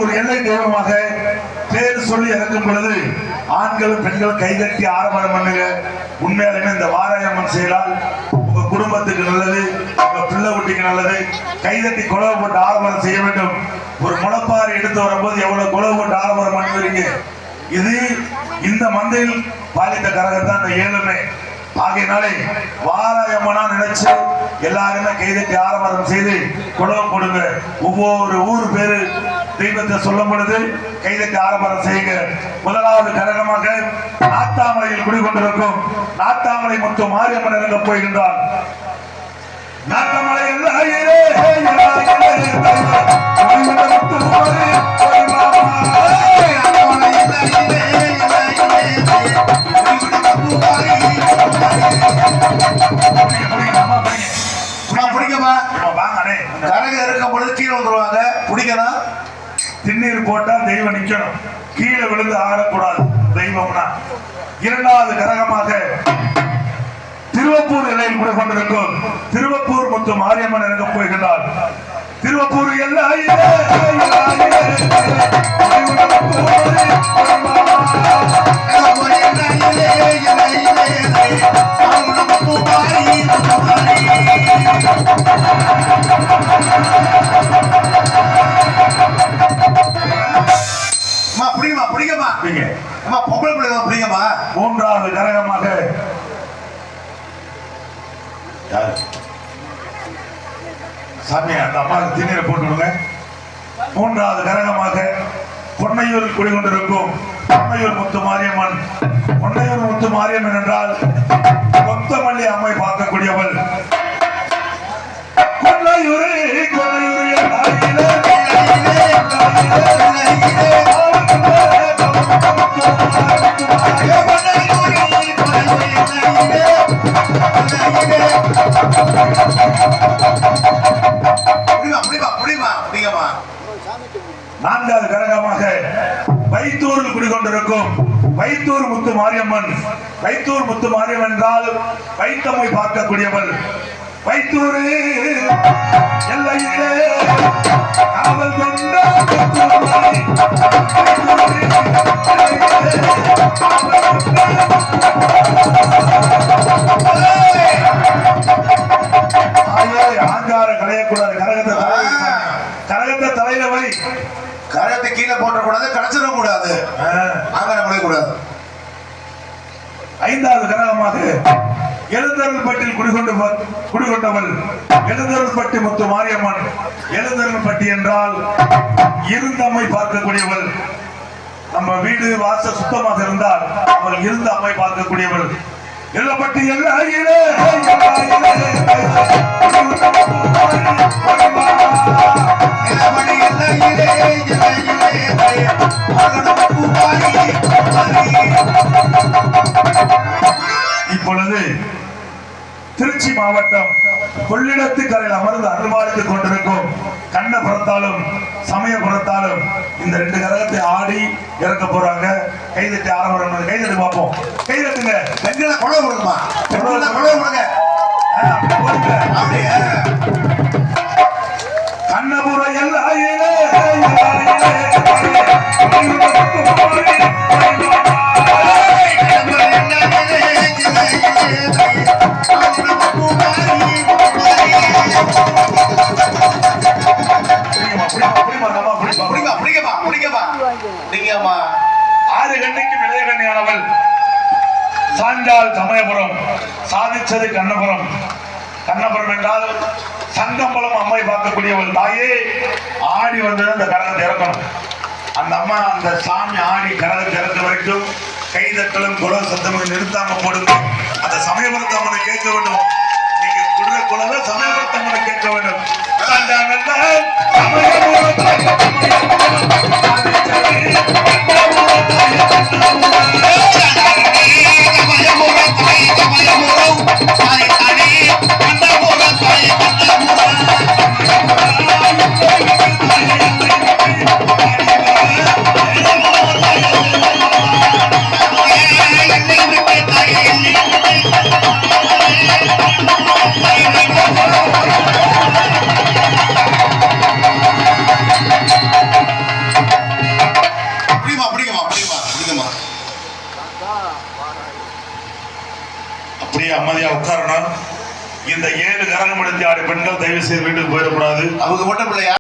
ஒரு எல்லை தெய்வமாக பேர் சொல்லி இறக்கும் பொழுது ஆண்களும் பெண்களும் கைதட்டி ஆரவாரம் பண்ணுங்க. உண்மையாலுமே இந்த வாராயம்மன் செயலால் உங்க குடும்பத்துக்கு நல்லது, உங்க பிள்ளை குட்டிக்கு நல்லது. கைதட்டி குழவு போட்டு ஆரவாரம் செய்ய வேண்டும். ஒரு முளைப்பாறை எடுத்து வரும்போது எவ்வளவு குழவு போட்டு ஆரவாரம் பண்ணுவீங்க. இது இந்த மந்தையில் பாலித்த கரகத்தான் இந்த ஏழுமே. ஆகையினாலே வாராயம்மனா நினைச்சு எல்லாருமே கைதட்டி ஆரவாரம் செய்து குழவம் கொடுங்க. ஒவ்வொரு ஊர் பேரு தெய்வத்தை சொல்லும் பொழுது கைதட்டி ஆரவாரம் செய்யுங்க. முதலாவது கரகமாக நாத்தாமலையில் குடிகொண்டிருக்கும் நாத்தாமலை முத்து மாரியம்மன் இறங்க போகின்றார். நாத்தாமலை திண்ணீர் போட்டா தெய்வம் நிக்கணும், கீழே விழுந்து ஆடக்கூடாது தெய்வம்னா. இரண்டாவது கரகமாக திருவப்பூர் எல்லையில் கூட கொண்டிருக்கும் திருவப்பூர் முத்து மாரியம்மன் இறங்க போகின்றார். திருவப்பூர் மூன்றாவது கரகமாக சாமி அந்த அம்மாவுக்கு திண்ணீரை போட்டு விடுங்க. மூன்றாவது கரகமாக பொன்னையூரில் குடிகொண்டிருக்கும் பொன்னையூர் முத்து மாரியம்மன். பொன்னையூர் முத்து மாரியம்மன் என்றால் கொத்தமல்லி அம்மை பார்க்கக்கூடியவள். கொன்னையூர் நான்காவது கரகமாக வைத்தூரில் குடிகொண்டிருக்கும் வைத்தூர் முத்து மாரியம்மன். வைத்தூர் முத்து மாரியம்மன் என்றால் வைத்தம்மை பார்க்கக்கூடியவள். வைத்தூர் எல்லையிலே காவல் கொண்ட ஆங்கார கலையக்கூடாது. கரகத்தை தலையில வை, கரகத்தை கீழே போட்டக்கூடாது, கடைச்சிடக் கூடாது, ஆங்காரம் கூடாது. ஐந்தாவது கரகமாக எழுந்தருள்பட்டில் குடிகொண்டவள் எழுந்தருள்பட்டி முத்து மாரியம்மன். எழுந்தருள்பட்டி என்றால் இருந்தம்மை பார்க்கக்கூடியவள். நம்ம வீடு வாசல் சுத்தமாக இருந்தால் அவள் இருந்த அம்மை பார்க்கக்கூடியவள். எழுப்பட்டி எல்லையிலே இப்பொழுது திருச்சி மாவட்டம் கொள்ளிடத்து கரையில் அமர்ந்து அருள்வாழ்த்துக் கொண்டிருக்கும் கண்ணபுரத்தாலும் சமயபுரத்தாலும் இந்த ரெண்டு கரகத்தை ஆடி இறக்க போறாங்க. கைதட்டி ஆரம்பரம், கைதட்டி பார்ப்போம். கைதட்டுங்க, பெண்களை கொலை கொடுக்குமா, பெண்களை கொலை கொடுங்க. கண்ணபுர எல்லாயிலே ஆறு கண்ணிக்கு இளைய கண்ணியானவள். சாஞ்சால் சமயபுரம், சாதிச்சது கண்ணபுரம். கண்ணபுரம் என்றால் சங்கம்பலம் அம்மை பார்க்கக்கூடியவள். தாயே ஆடி வந்தது அந்த கரகத்தை இறக்கணும். அந்த அம்மா அந்த சாமி ஆடி கரகத்தை இறக்க வரைக்கும் கைதட்டலும் குல சத்தமும் நிறுத்தாம போடுங்க. அந்த சமயபுரத்தை அம்மனை கேட்க வேண்டும். நீங்க குடுற குலவை சமயபுரத்தை அம்மனை கேட்க வேண்டும். சொல்லுங்கம்மா. அப்படியே அமைதியா உட்காரணும். இந்த 7 கரகம் எடுத்து ஆடி பெண்கள் தயவு செய்து வீட்டுக்கு போயிடக்கூடாது. அவங்க ஓட்ட பிள்ளையா?